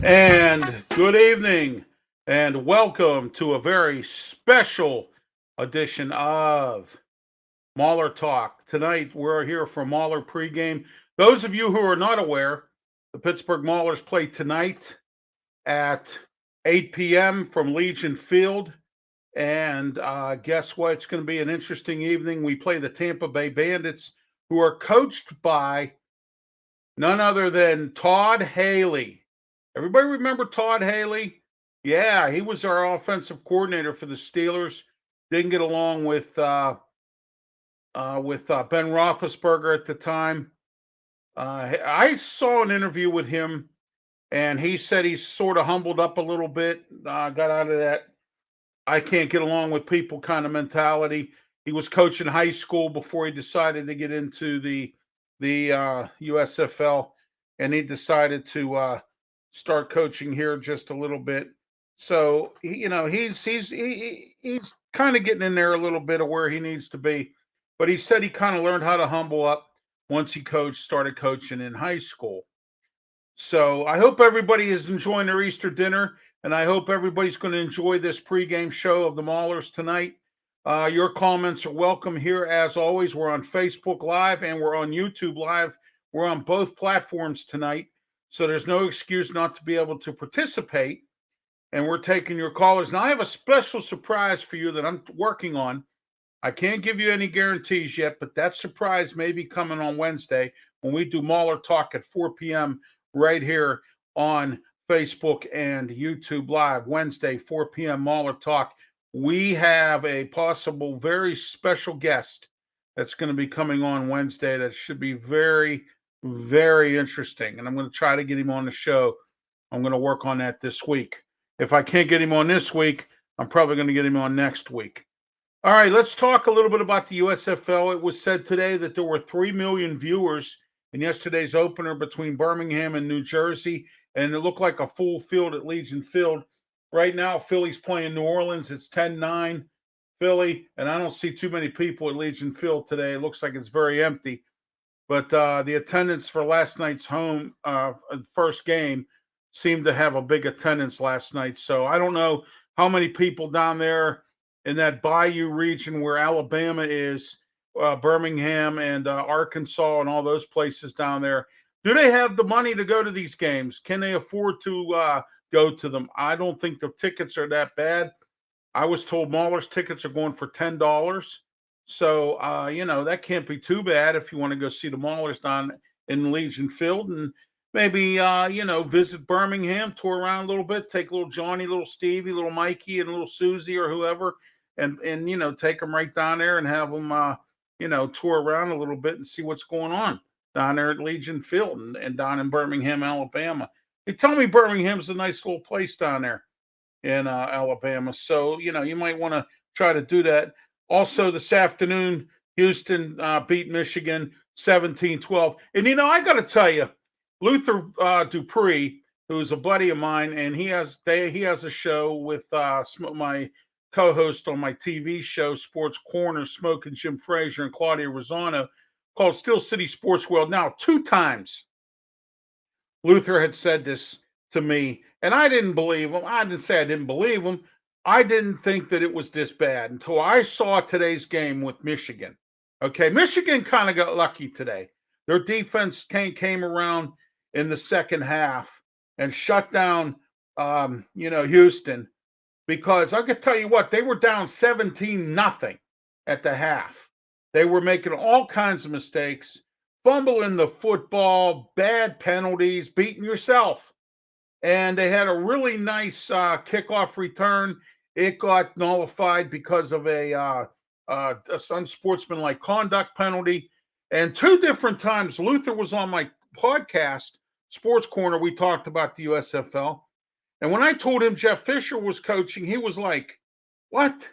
And good evening, and welcome to a very special edition of Mauler Talk. Tonight, we're here for Mauler pregame. Those of you who are not aware, the Pittsburgh Maulers play tonight at 8 p.m. from Legion Field. And guess what? It's going to be an interesting evening. We play the Tampa Bay Bandits, who are coached by none other than Todd Haley. Everybody remember Todd Haley? Yeah, he was our offensive coordinator for the Steelers. Didn't get along with Ben Roethlisberger at the time. I saw an interview with him, and he said he's sort of humbled up a little bit. Got out of that I can't get along with people kind of mentality. He was coaching high school before he decided to get into the USFL, and he decided to start coaching here just a little bit. So he's kind of getting in there a little bit of where he needs to be, but he said he kind of learned how to humble up once he started coaching in high school. So I hope everybody is enjoying their Easter dinner, and I hope everybody's going to enjoy this pregame show of the Maulers tonight. Your comments are welcome here as always. We're on Facebook Live and we're on YouTube Live. We're on both platforms tonight, so there's no excuse not to be able to participate. And we're taking your callers. Now, I have a special surprise for you that I'm working on. I can't give you any guarantees yet, but that surprise may be coming on Wednesday when we do Mauler Talk at 4 p.m. right here on Facebook and YouTube Live. Wednesday, 4 p.m. Mauler Talk. We have a possible very special guest that's going to be coming on Wednesday that should be very, very interesting. And I'm going to try to get him on the show. I'm going to work on that this week. If I can't get him on this week, I'm probably going to get him on next week. All right, let's talk a little bit about the USFL. It was said today that there were 3 million viewers in yesterday's opener between Birmingham and New Jersey, and it looked like a full field at Legion Field. Right now, Philly's playing New Orleans. It's 10-9 Philly, and I don't see too many people at Legion Field today. It looks like it's very empty. But the attendance for last night's first game seemed to have a big attendance last night. So I don't know how many people down there in that Bayou region where Alabama is, Birmingham and Arkansas and all those places down there. Do they have the money to go to these games? Can they afford to go to them? I don't think the tickets are that bad. I was told Mauler's tickets are going for $10. So, that can't be too bad if you want to go see the Maulers down in Legion Field and maybe, visit Birmingham, tour around a little bit, take little Johnny, little Stevie, little Mikey, and little Susie or whoever, and take them right down there and have them, tour around a little bit and see what's going on down there at Legion Field and down in Birmingham, Alabama. They tell me Birmingham's a nice little place down there in Alabama. So, you might want to try to do that. Also, this afternoon, Houston beat Michigan 17-12. And, I got to tell you, Luther Dupree, who's a buddy of mine, and he has a show with my co-host on my TV show, Sports Corner, Smoke and Jim Frazier and Claudia Rosano, called Steel City Sports World. Now, 2 times Luther had said this to me, and I didn't believe him. I didn't say I didn't believe him. I didn't think that it was this bad until I saw today's game with Michigan. Okay, Michigan kind of got lucky today. Their defense came around in the second half and shut down, Houston, because I could tell you what, they were down 17-0 at the half. They were making all kinds of mistakes, fumbling the football, bad penalties, beating yourself. And they had a really nice kickoff return. It got nullified because of a unsportsmanlike conduct penalty. And 2 different times, Luther was on my podcast, Sports Corner. We talked about the USFL. And when I told him Jeff Fisher was coaching, he was like, what?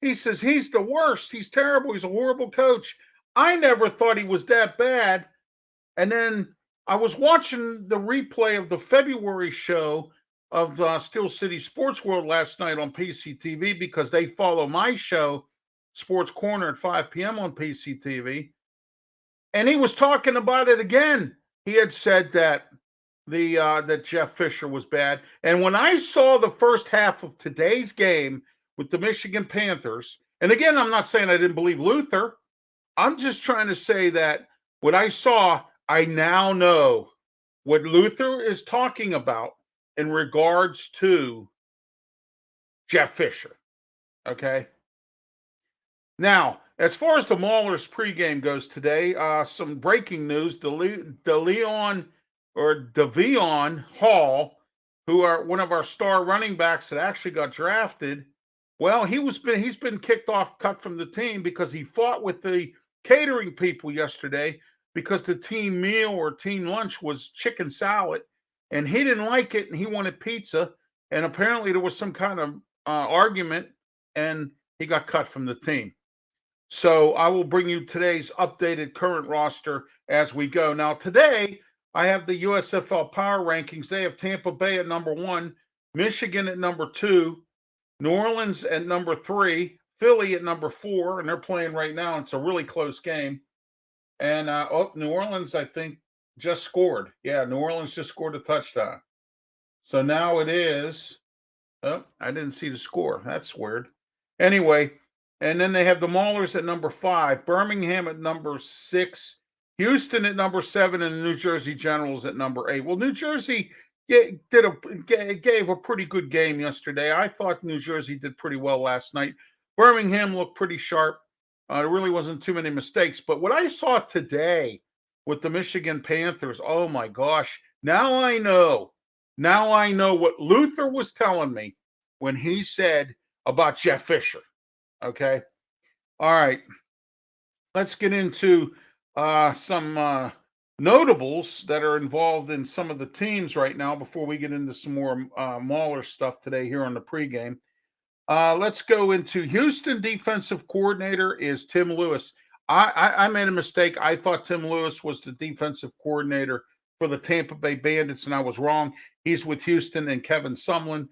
He says, he's the worst. He's terrible. He's a horrible coach. I never thought he was that bad. And then I was watching the replay of the February show of Steel City Sports World last night on PCTV because they follow my show, Sports Corner, at 5 p.m. on PCTV. And he was talking about it again. He had said that that Jeff Fisher was bad. And when I saw the first half of today's game with the Michigan Panthers, and again, I'm not saying I didn't believe Luther. I'm just trying to say that what I saw, I now know what Luther is talking about in regards to Jeff Fisher. Okay. Now, as far as the Maulers pregame goes today, some breaking news: DeLeon Hall, who are one of our star running backs that actually got drafted. Well, he's been kicked off, cut from the team because he fought with the catering people yesterday because the team meal or team lunch was chicken salad, and he didn't like it and he wanted pizza. And apparently there was some kind of argument, and he got cut from the team. So I will bring you today's updated current roster as we go. Now, today I have the USFL power rankings. They have Tampa Bay at number 1, Michigan at number 2, New Orleans at number 3, Philly at number 4, and they're playing right now. It's a really close game. And New Orleans, I think, just scored. Yeah, New Orleans just scored a touchdown. So now it is. Oh, I didn't see the score. That's weird. Anyway, and then they have the Maulers at number 5, Birmingham at number 6, Houston at number 7, and the New Jersey Generals at number 8. Well, New Jersey gave a pretty good game yesterday. I thought New Jersey did pretty well last night. Birmingham looked pretty sharp. There really wasn't too many mistakes. But what I saw today with the Michigan Panthers, oh my gosh, now I know what Luther was telling me when he said about Jeff Fisher. Okay. All right. Let's get into some notables that are involved in some of the teams right now before we get into some more Mauler stuff today here on the pregame. Let's go into Houston defensive coordinator is Tim Lewis. I made a mistake. I thought Tim Lewis was the defensive coordinator for the Tampa Bay Bandits, and I was wrong. He's with Houston and Kevin Sumlin.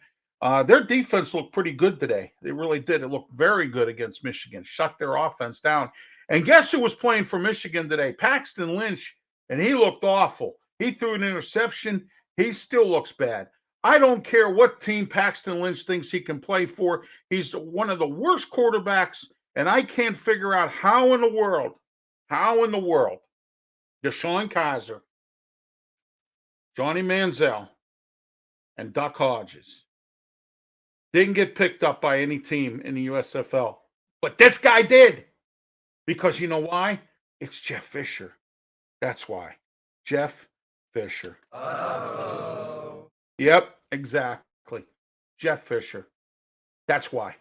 Their defense looked pretty good today. They really did. It looked very good against Michigan. Shut their offense down. And guess who was playing for Michigan today? Paxton Lynch, and he looked awful. He threw an interception. He still looks bad. I don't care what team Paxton Lynch thinks he can play for. He's one of the worst quarterbacks, and I can't figure out how in the world, Deshaun Kaiser, Johnny Manziel, and Duck Hodges didn't get picked up by any team in the USFL. But this guy did. Because you know why? It's Jeff Fisher. That's why. Jeff Fisher. Oh. Yep, exactly. Jeff Fisher. That's why.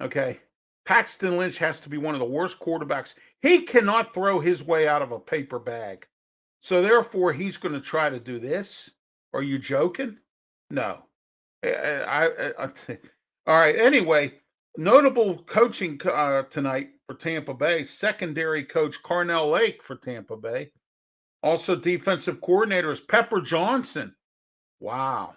Okay. Paxton Lynch has to be one of the worst quarterbacks. He cannot throw his way out of a paper bag. So therefore, he's going to try to do this. Are you joking? No. All right. Anyway, notable coaching tonight for Tampa Bay. Secondary coach Carnell Lake for Tampa Bay. Also, defensive coordinator is Pepper Johnson. Wow.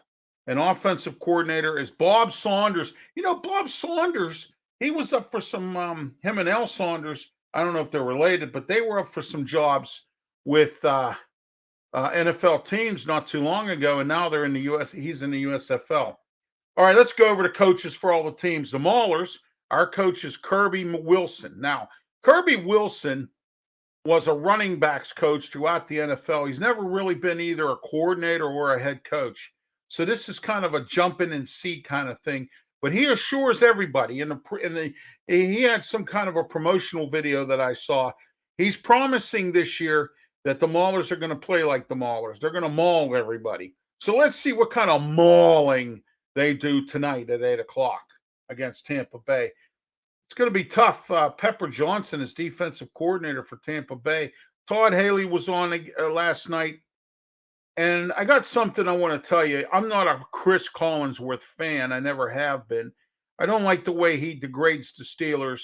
And offensive coordinator is Bob Saunders. You know, Bob Saunders, he was up for some, him and Al Saunders, I don't know if they're related, but they were up for some jobs with NFL teams not too long ago, and now they're in the U.S. He's in the USFL. All right, let's go over to coaches for all the teams. The Maulers, our coach is Kirby Wilson. Now, Kirby Wilson was a running backs coach throughout the NFL. He's never really been either a coordinator or a head coach. So this is kind of a jump in and see kind of thing. But he assures everybody he had some kind of a promotional video that I saw. He's promising this year that the Maulers are going to play like the Maulers. They're going to maul everybody. So let's see what kind of mauling they do tonight at 8 o'clock against Tampa Bay. It's going to be tough. Pepper Johnson is defensive coordinator for Tampa Bay. Todd Haley was on last night. And I got something I want to tell you. I'm not a Chris Collinsworth fan. I never have been. I don't like the way he degrades the Steelers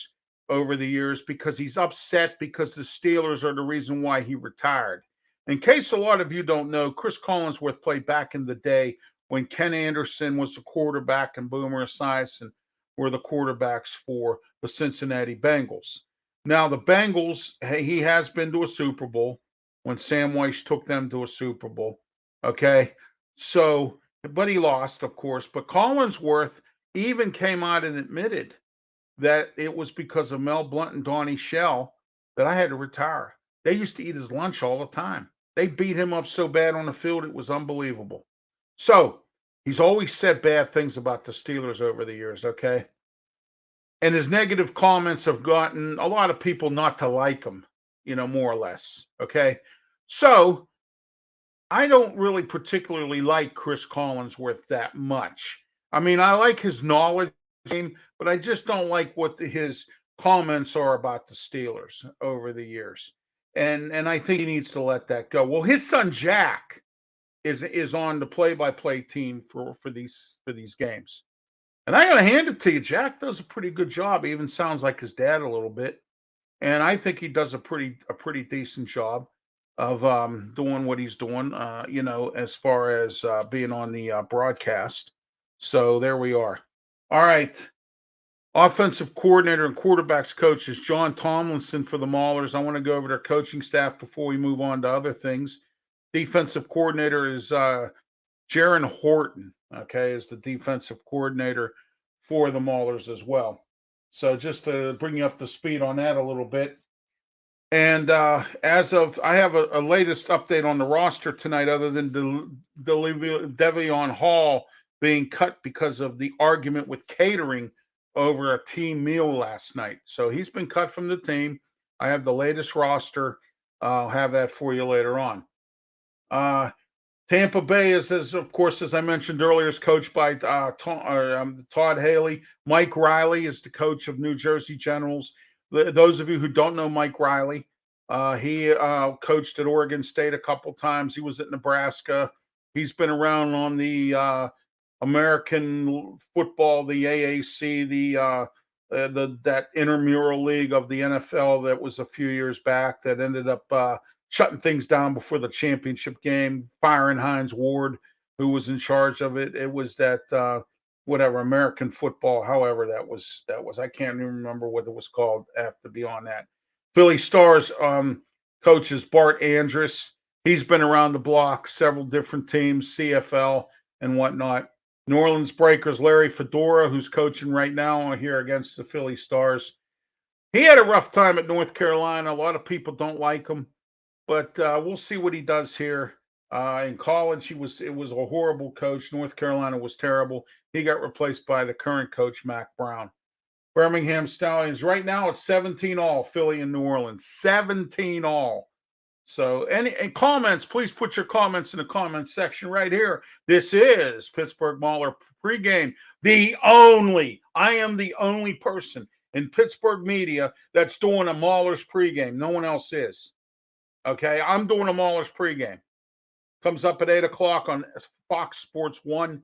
over the years because he's upset because the Steelers are the reason why he retired. In case a lot of you don't know, Chris Collinsworth played back in the day when Ken Anderson was the quarterback and Boomer Esiason were the quarterbacks for the Cincinnati Bengals. Now, the Bengals, he has been to a Super Bowl when Sam Weiss took them to a Super Bowl. Okay. So, but he lost, of course. But Collinsworth even came out and admitted that it was because of Mel Blount and Donnie Shell that I had to retire. They used to eat his lunch all the time. They beat him up so bad on the field, it was unbelievable. So he's always said bad things about the Steelers over the years, okay? And his negative comments have gotten a lot of people not to like him, more or less, okay? So I don't really particularly like Chris Collinsworth that much. I mean, I like his knowledge game, but I just don't like what his comments are about the Steelers over the years. And I think he needs to let that go. Well, his son Jack is on the play-by-play team for these games. And I got to hand it to you, Jack does a pretty good job. He even sounds like his dad a little bit, and I think he does a pretty decent job of doing what he's doing. As far as being on the broadcast. So there we are. All right. Offensive coordinator and quarterbacks coach is John Tomlinson for the Maulers. I want to go over their coaching staff before we move on to other things. Defensive coordinator is Jaron Horton, okay, is the defensive coordinator for the Maulers as well. So just to bring you up to speed on that a little bit. And I have a latest update on the roster tonight, other than Devion Hall being cut because of the argument with catering over a team meal last night. So he's been cut from the team. I have the latest roster. I'll have that for you later on. Tampa Bay is, of course, as I mentioned earlier, is coached by Todd Haley. Mike Riley is the coach of New Jersey Generals. Those of you who don't know Mike Riley, he coached at Oregon State a couple times. He was at Nebraska. He's been around on the American football, the AAC, that intramural league of the NFL that was a few years back that ended up shutting things down before the championship game, firing Hines Ward, who was in charge of it. It was that whatever American football, however that was. I can't even remember what it was called. I have to be on that. Philly Stars coach is Bart Andrus. He's been around the block, several different teams, CFL and whatnot. New Orleans Breakers, Larry Fedora, who's coaching right now here against the Philly Stars. He had a rough time at North Carolina. A lot of people don't like him, but we'll see what he does here. In college, it was a horrible coach. North Carolina was terrible. He got replaced by the current coach, Mac Brown. Birmingham Stallions. Right now, it's 17 all, Philly and New Orleans. 17 all. So, any comments, please put your comments in the comments section right here. This is Pittsburgh Mauler pregame. I am the only person in Pittsburgh media that's doing a Mauler's pregame. No one else is. Okay, I'm doing a Mauler's pregame. Comes up at 8 o'clock on Fox Sports 1.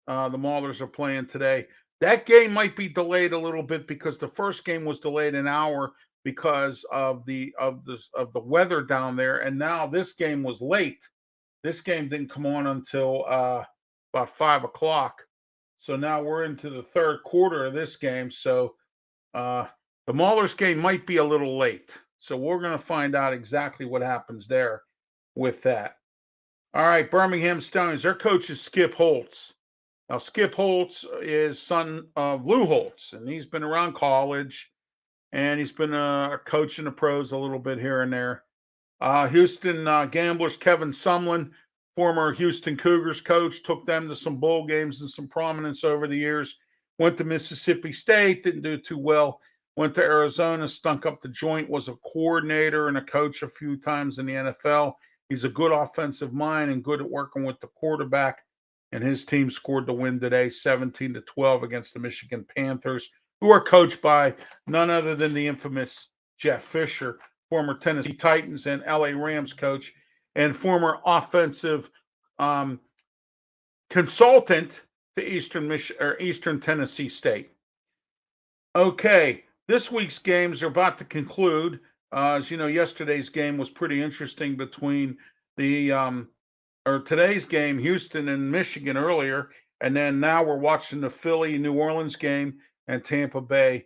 The Maulers are playing today. That game might be delayed a little bit because the first game was delayed an hour because of the weather down there, and now this game was late. This game didn't come on until about 5 o'clock. So now we're into the third quarter of this game. So the Maulers game might be a little late. So we're going to find out exactly what happens there with that. All right, Birmingham Stallions. Their coach is Skip Holtz. Now, Skip Holtz is son of Lou Holtz, and he's been around college, and he's been a coach in the pros a little bit here and there. Houston Gamblers, Kevin Sumlin, former Houston Cougars coach, took them to some bowl games and some prominence over the years. Went to Mississippi State, didn't do too well. Went to Arizona, stunk up the joint, was a coordinator and a coach a few times in the NFL. He's a good offensive mind and good at working with the quarterback. And his team scored the win today, 17-12 against the Michigan Panthers, who are coached by none other than the infamous Jeff Fisher, former Tennessee Titans and LA Rams coach, and former offensive consultant to Eastern Tennessee State. Okay, this week's games are about to conclude. As you know, yesterday's game was pretty interesting between today's game, Houston and Michigan earlier, and then now we're watching the Philly New Orleans game and Tampa Bay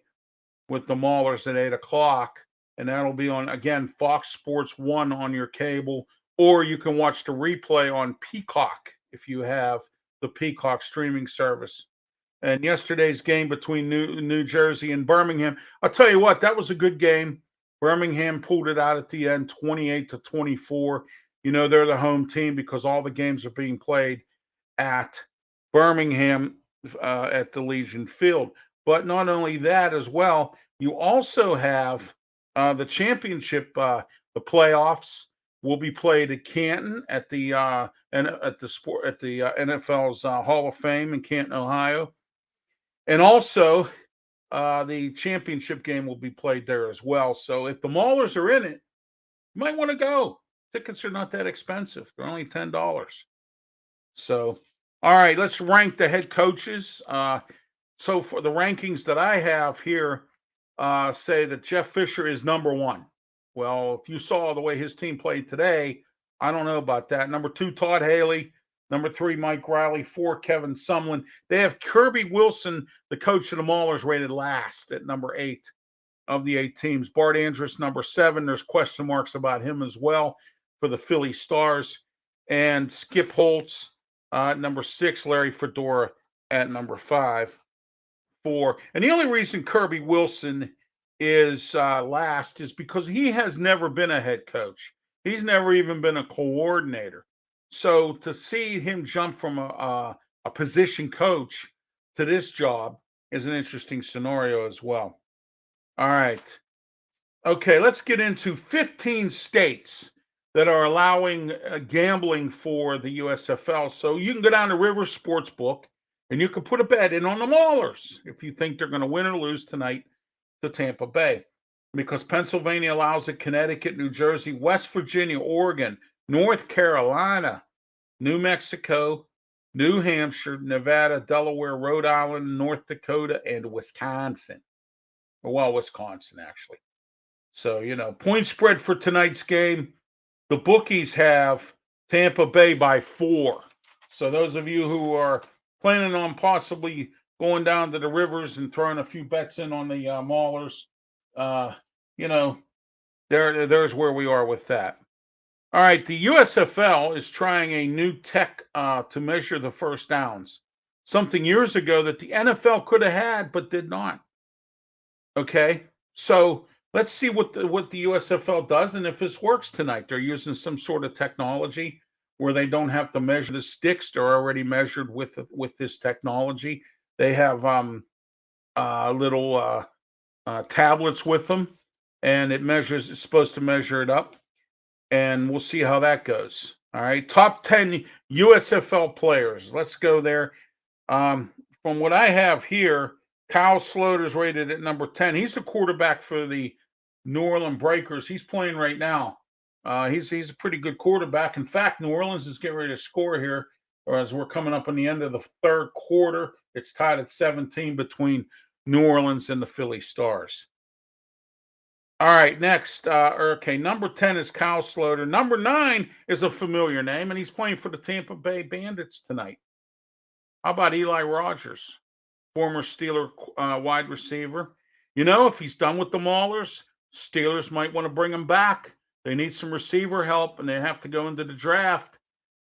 with the Maulers at 8 o'clock, and that'll be on again Fox Sports 1 on your cable or you can watch the replay on Peacock if you have the Peacock streaming service. And yesterday's game between New Jersey and Birmingham, I'll tell you what, that was a good game. Birmingham pulled it out at the end, 28-24. You know, they're the home team because all the games are being played at Birmingham at the Legion Field. But not only that, as well, you also have the championship, the playoffs will be played at Canton at the NFL's Hall of Fame in Canton, Ohio, and also the championship game will be played there as well. So if the Maulers are in it, you might want to go. Tickets are not that expensive; they're only $10. So, all right, let's rank the head coaches. So for the rankings that I have here, say that Jeff Fisher is number one. Well, if you saw the way his team played today, I don't know about that. Number two, Todd Haley. Number three, Mike Riley. Four, Kevin Sumlin. They have Kirby Wilson, the coach of the Maulers, rated last at number 8 of the 8 teams. Bart Andrus, number 7. There's question marks about him as well for the Philly Stars. And Skip Holtz, number 6. Larry Fedora at number 5. 4. And the only reason Kirby Wilson is last is because he has never been a head coach. He's never even been a coordinator. So to see him jump from a position coach to this job is an interesting scenario as well. All right. Okay, let's get into 15 states that are allowing gambling for the USFL. So you can go down to Rivers Sportsbook and you can put a bet in on the Maulers if you think they're going to win or lose tonight to Tampa Bay. Because Pennsylvania allows it, Connecticut, New Jersey, West Virginia, Oregon, North Carolina, New Mexico, New Hampshire, Nevada, Delaware, Rhode Island, North Dakota, and Wisconsin. Well, Wisconsin, actually. So, you know, point spread for tonight's game, the bookies have Tampa Bay by 4. So those of you who are planning on possibly going down to the Rivers and throwing a few bets in on the Maulers, you know, there's where we are with that. All right, the USFL is trying a new tech to measure the first downs, something years ago that the NFL could have had but did not. Okay, so let's see what the USFL does and if this works tonight. They're using some sort of technology where they don't have to measure the sticks; they're already measured with this technology. They have little tablets with them, and it's supposed to measure it up. And we'll see how that goes. All right, top 10 USFL players. Let's go there. From what I have here, Kyle Sloter's rated at number 10. He's the quarterback for the New Orleans Breakers. He's playing right now. He's a pretty good quarterback. In fact, New Orleans is getting ready to score here, or as we're coming up on the end of the third quarter. It's tied at 17 between New Orleans and the Philly Stars. All right, next. Okay, number 10 is Kyle Sloter. Number 9 is a familiar name, and he's playing for the Tampa Bay Bandits tonight. How about Eli Rogers, former Steeler wide receiver? You know, if he's done with the Maulers, Steelers might want to bring him back. They need some receiver help, and they have to go into the draft.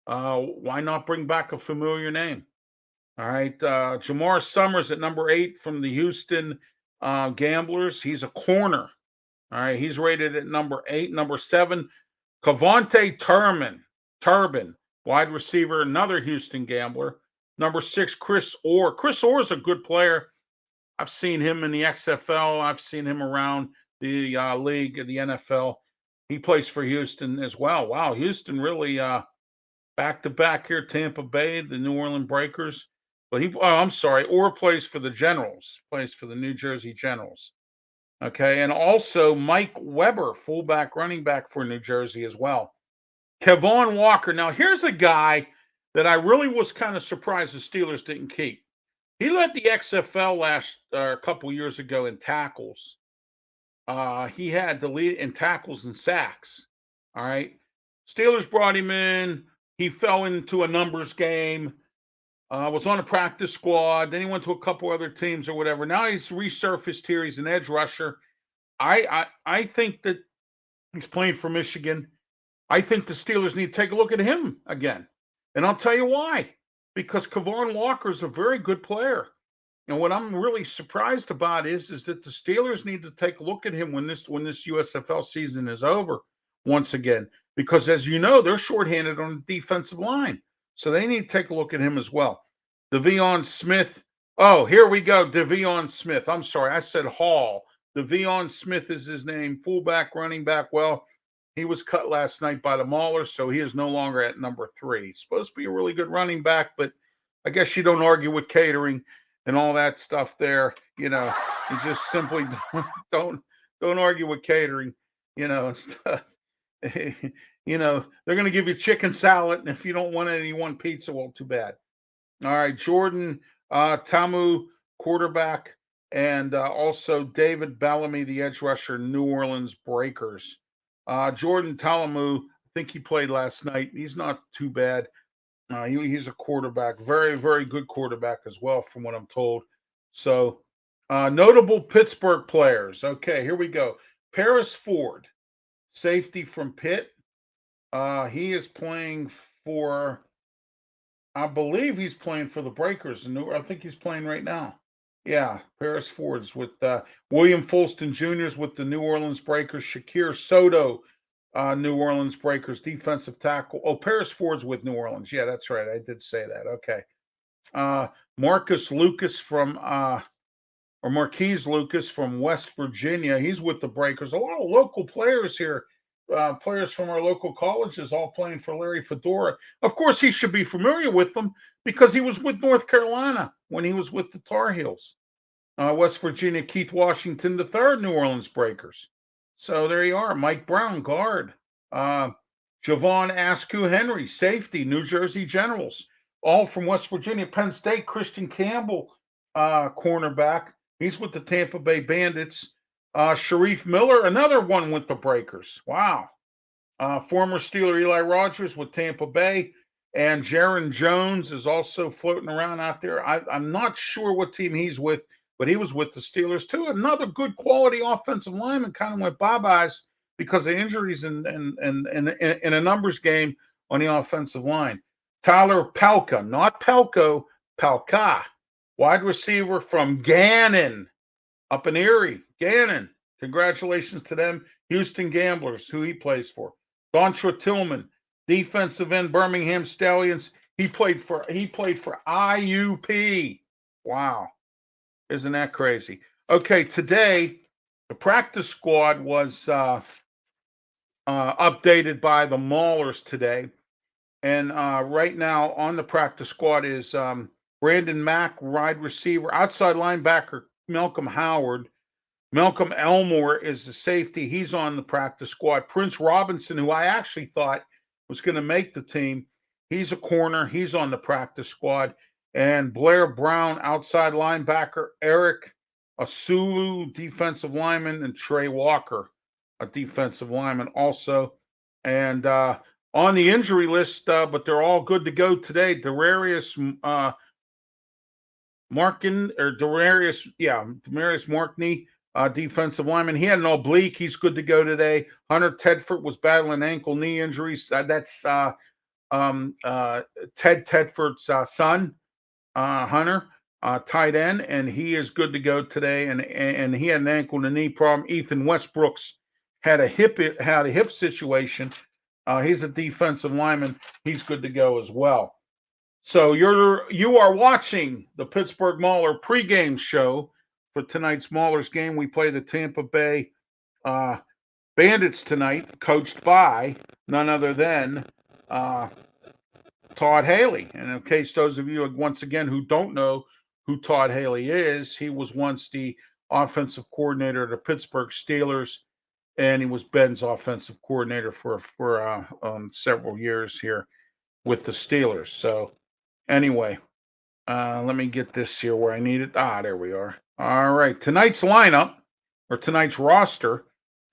Why not bring back a familiar name? All right, Jamar Summers at number 8 from the Houston Gamblers. He's a corner. All right, he's rated at number 8. Number 7, Cavante Turbin, wide receiver, another Houston Gambler. Number 6, Chris Orr. Chris Orr is a good player. I've seen him in the XFL. I've seen him around the league, the NFL. He plays for Houston as well. Wow, Houston really back-to-back here, Tampa Bay, the New Orleans Breakers. But I'm sorry, Orr plays for the Generals, plays for the New Jersey Generals. Okay, and also Mike Weber, fullback, running back for New Jersey as well. Kevon Walker. Now, here's a guy that I really was kind of surprised the Steelers didn't keep. He led the XFL a couple years ago in tackles. He had the lead in tackles and sacks. All right. Steelers brought him in. He fell into a numbers game. Was on a practice squad. Then he went to a couple other teams or whatever. Now he's resurfaced here. He's an edge rusher. I think that he's playing for Michigan. I think the Steelers need to take a look at him again. And I'll tell you why. Because Kavon Walker is a very good player. And what I'm really surprised about is that the Steelers need to take a look at him when this USFL season is over once again. Because as you know, they're shorthanded on the defensive line. So they need to take a look at him as well. De'Veon Smith. Oh, here we go. De'Veon Smith. I'm sorry. I said Hall. De'Veon Smith is his name. Fullback, running back. Well, he was cut last night by the Mauler, so he is no longer at number 3. He's supposed to be a really good running back, but I guess you don't argue with catering and all that stuff there. You just simply don't argue with catering, and stuff. They're going to give you chicken salad, and if you don't want any, you want pizza, well, too bad. All right, Jordan Tamu, quarterback, and also David Bellamy, the edge rusher, New Orleans Breakers. Jordan Talamu, I think he played last night. He's not too bad. He's a quarterback, very, very good quarterback as well, from what I'm told. So, notable Pittsburgh players. Okay, here we go. Paris Ford, safety from Pitt. He is playing for, I believe he's playing for the Breakers. I think he's playing right now. Yeah, Paris Ford's with William Folston Jr. is with the New Orleans Breakers. Shakir Soto, New Orleans Breakers, defensive tackle. Oh, Paris Ford's with New Orleans. Yeah, that's right. I did say that. Okay. Marquise Lucas from West Virginia. He's with the Breakers. A lot of local players here. Players from our local colleges all playing for Larry Fedora. Of course, he should be familiar with them because he was with North Carolina when he was with the Tar Heels. West Virginia, Keith Washington III, New Orleans Breakers. So there you are. Mike Brown, guard. Javon Askew Henry, safety, New Jersey Generals. All from West Virginia. Penn State, Christian Campbell, cornerback. He's with the Tampa Bay Bandits. Sharif Miller, another one with the Breakers. Wow. Former Steeler Eli Rogers with Tampa Bay. And Jaron Jones is also floating around out there. I'm not sure what team he's with, but he was with the Steelers too. Another good quality offensive lineman kind of went bye-byes because of injuries in a numbers game on the offensive line. Tyler Palka, not Pelko, Palka, wide receiver from Gannon up in Erie. Gannon, congratulations to them. Houston Gamblers, who he plays for. Dontra Tillman, defensive end, Birmingham Stallions. He played for IUP. Wow. Isn't that crazy? Okay, today the practice squad was updated by the Maulers today. And right now on the practice squad is Brandon Mack, wide receiver, outside linebacker, Malcolm Howard. Malcolm Elmore is the safety. He's on the practice squad. Prince Robinson, who I actually thought was going to make the team, he's a corner. He's on the practice squad. And Blair Brown, outside linebacker. Eric Asulu, defensive lineman. And Trey Walker, a defensive lineman also. And on the injury list, but they're all good to go today. Demarius Markney, defensive lineman. He had an oblique. He's good to go today. Hunter Tedford was battling ankle knee injuries. That's Ted Tedford's son, Hunter, tight end, and he is good to go today. And he had an ankle and knee problem. Ethan Westbrooks had a hip situation. He's a defensive lineman. He's good to go as well. So you are watching the Pittsburgh Mauler pregame show for tonight's Mauler's game. We play the Tampa Bay Bandits tonight, coached by none other than Todd Haley. And in case those of you, once again, who don't know who Todd Haley is, he was once the offensive coordinator of the Pittsburgh Steelers, and he was Ben's offensive coordinator for several years here with the Steelers. So anyway, let me get this here where I need it. There we are. All right. Tonight's lineup, or tonight's roster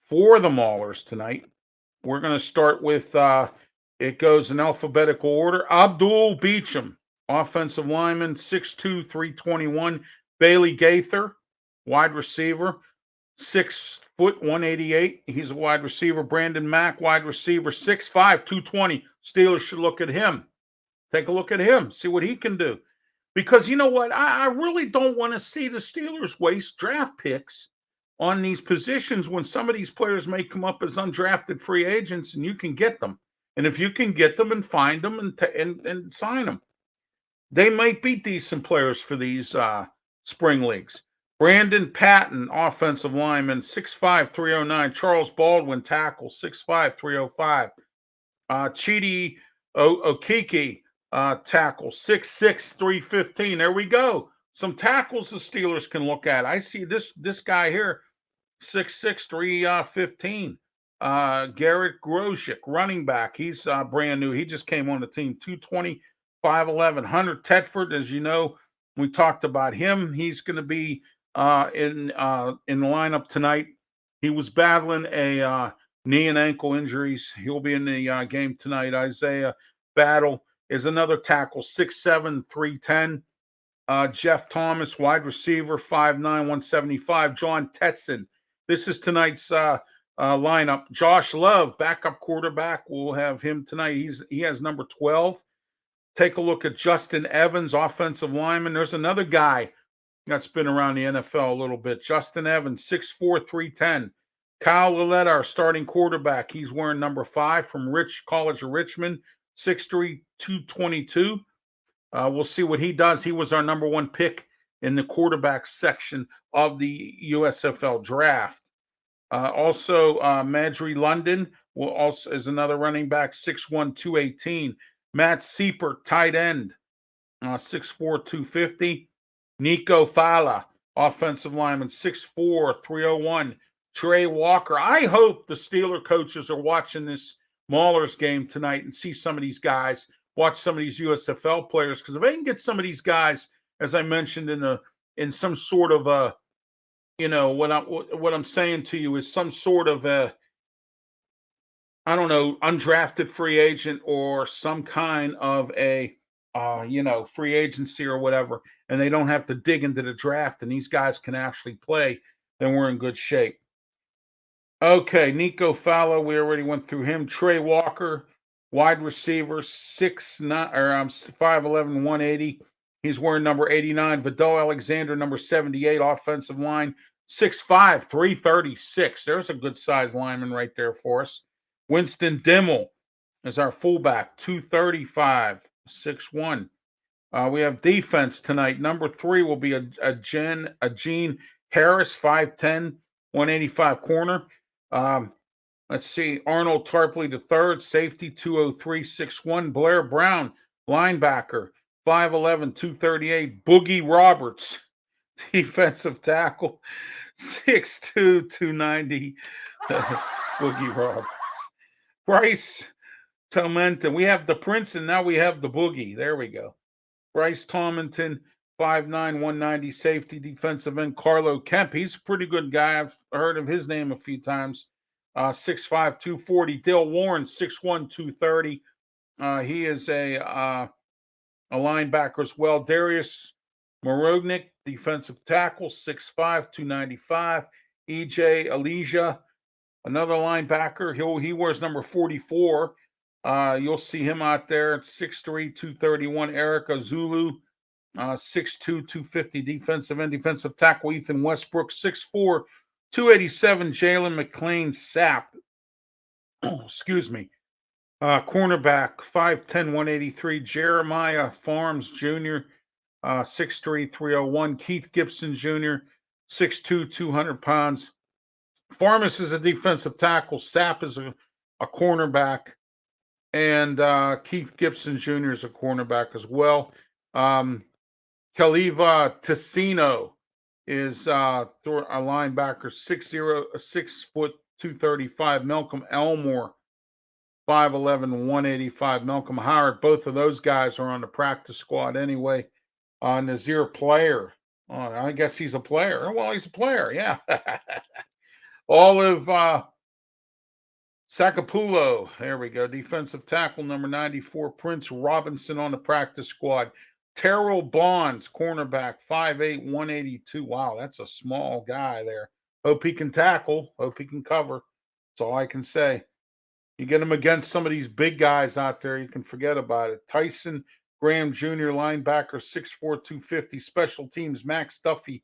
for the Maulers tonight, we're going to start with, it goes in alphabetical order. Abdul Beecham, offensive lineman, 6'2", 321. Bailey Gaither, wide receiver. 6 foot 188. He's a wide receiver. Brandon Mack, wide receiver, 6'5", 220. Steelers should look at him. Take a look at him, see what he can do. Because you know what? I really don't want to see the Steelers waste draft picks on these positions when some of these players may come up as undrafted free agents and you can get them. And if you can get them and find them and sign them, they might be decent players for these spring leagues. Brandon Patton, offensive lineman, 6'5", 309. Charles Baldwin, tackle, 6'5", 305. Chidi Okiki, tackle, 6'6", 315. There we go. Some tackles the Steelers can look at. I see this guy here, 6'6", 315. Garrett Grosik, running back. He's brand new. He just came on the team, 220, 5'11". Hunter Tedford, as you know, we talked about him. He's going to be in the lineup tonight. He was battling a knee and ankle injuries. He'll be in the game tonight. Isaiah Battle is another tackle, 6'7", 310. Jeff Thomas, wide receiver, 5'9", 175. John Tetson. This is tonight's lineup. Josh Love, backup quarterback. We'll have him tonight. He has number 12. Take a look at Justin Evans, offensive lineman. There's another guy that's been around the NFL a little bit. Justin Evans, 6'4", 310. Kyle Lillette, our starting quarterback. He's wearing number 5 from College of Richmond, 6'3", 222. We'll see what he does. He was our number 1 pick in the quarterback section of the USFL draft. Also, Madry London is another running back, 6'1", 218. Matt Seipert, tight end, 6'4", 250. Nico Fala, offensive lineman, 6'4", 301. Trey Walker. I hope the Steeler coaches are watching this Mauler's game tonight and see some of these guys, watch some of these USFL players, because if they can get some of these guys, as I mentioned in some sort of a, what I'm saying to you is some sort of a, I don't know, undrafted free agent or some kind of a, free agency or whatever, and they don't have to dig into the draft and these guys can actually play, then we're in good shape. Okay, Nico Fallow, we already went through him. Trey Walker, wide receiver, 5'11", 180. He's wearing number 89. Vidal Alexander, number 78, offensive line, 6'5", 336. There's a good size lineman right there for us. Winston Dimmel is our fullback, 235, 6'1". We have defense tonight. Number 3 will be a Gene Harris, 5'10", 185 corner. Let's see. Arnold Tarpley III, safety, 203, 6'1". Blair Brown, linebacker, 5'11", 238. Boogie Roberts, defensive tackle, 6'2", 290. Boogie Roberts. Bryce Tomenton. We have the Prince, and now we have the Boogie. There we go. Bryce Tomenton, 5'9", 190, safety, defensive end. Carlo Kemp. He's a pretty good guy. I've heard of his name a few times. 6'5", 240. Dale Warren, 6'1", 230. He is a linebacker as well. Darius Morognik, defensive tackle, 6'5", 295. EJ Elijah, another linebacker. He wears number 44. You'll see him out there at 6'3", 231. Erica Zulu, 6'2", 250. Defensive end, defensive tackle. Ethan Westbrook, 6'4", 287. Jalen McLean Sapp. Excuse me. Cornerback, 5'10", 183. Jeremiah Farms Jr., 6'3", 301. Keith Gibson Jr., 6'2", 200 pounds. Farmas is a defensive tackle. Sapp is a cornerback. And Keith Gibson Jr. is a cornerback as well. Kaliva Tessino is a linebacker, 6 foot 235. Malcolm Elmore, 5'11", 185. Malcolm Howard, both of those guys are on the practice squad anyway. Nazir Player, I guess he's a player. Well, he's a player, yeah. Olive Sakapulo, there we go. Defensive tackle, number 94. Prince Robinson on the practice squad. Terrell Bonds, cornerback, 5'8", 182. Wow, that's a small guy there. Hope he can tackle. Hope he can cover. That's all I can say. You get him against some of these big guys out there, you can forget about it. Tyson Graham Jr., linebacker, 6'4", 250. Special teams, Max Duffy.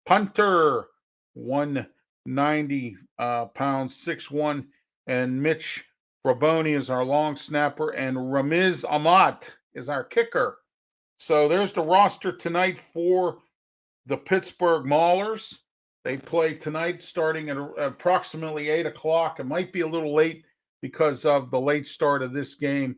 Punter, 190 pounds, 6'1". And Mitch Raboni is our long snapper. And Ramiz Ahmad is our kicker. So there's the roster tonight for the Pittsburgh Maulers. They play tonight starting at approximately 8 o'clock. It might be a little late because of the late start of this game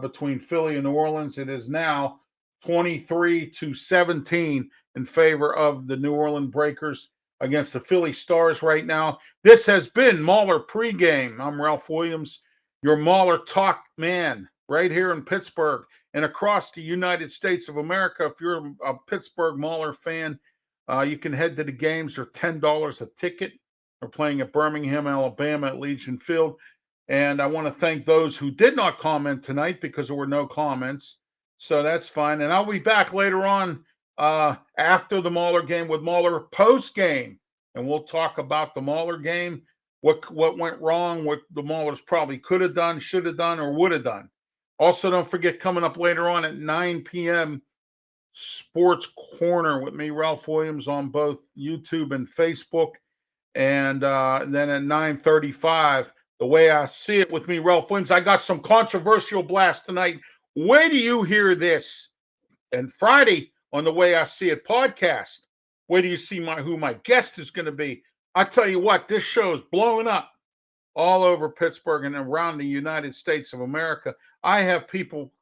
between Philly and New Orleans. It is now 23-17 in favor of the New Orleans Breakers against the Philly Stars right now. This has been Mauler Pregame. I'm Ralph Williams, your Mauler Talk man, right here in Pittsburgh and across the United States of America. If you're a Pittsburgh Mauler fan, you can head to the games. They're $10 a ticket. They're playing at Birmingham, Alabama at Legion Field. And I want to thank those who did not comment tonight because there were no comments. So that's fine. And I'll be back later on after the Mauler game with Mauler post game. And we'll talk about the Mauler game, what went wrong, what the Maulers probably could have done, should have done, or would have done. Also, don't forget, coming up later on at 9 p.m., Sports Corner with me, Ralph Williams, on both YouTube and Facebook. And then at 9:35, The Way I See It with me, Ralph Williams. I got some controversial blast tonight. Where do you hear this? And Friday on The Way I See It podcast, where do you see who my guest is going to be? I tell you what, this show is blowing up all over Pittsburgh and around the United States of America. I have people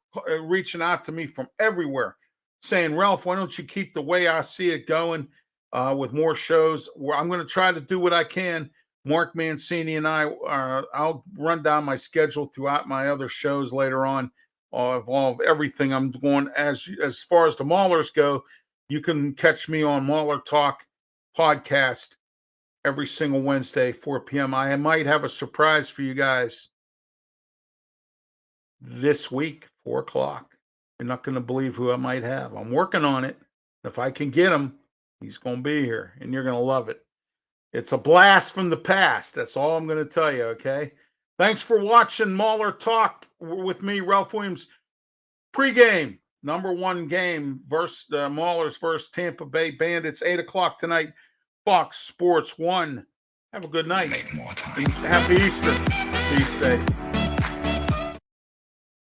reaching out to me from everywhere saying, Ralph, why don't you keep The Way I See It going with more shows? Where I'm going to try to do what I can. Mark Mancini and I'll run down my schedule throughout my other shows later on of everything I'm doing. As far as the Maulers go, you can catch me on Mauler Talk podcast every single Wednesday, 4 p.m. I might have a surprise for you guys this week, 4 o'clock. You're not going to believe who I might have. I'm working on it. If I can get him, he's going to be here, and you're going to love it. It's a blast from the past. That's all I'm going to tell you, okay? Thanks for watching Mauler Talk with me, Ralph Williams. Pre-game, number one game, versus the Maulers versus Tampa Bay Bandits, 8 o'clock tonight, Fox Sports 1. Have a good night. Make more time. Happy Easter. Be safe.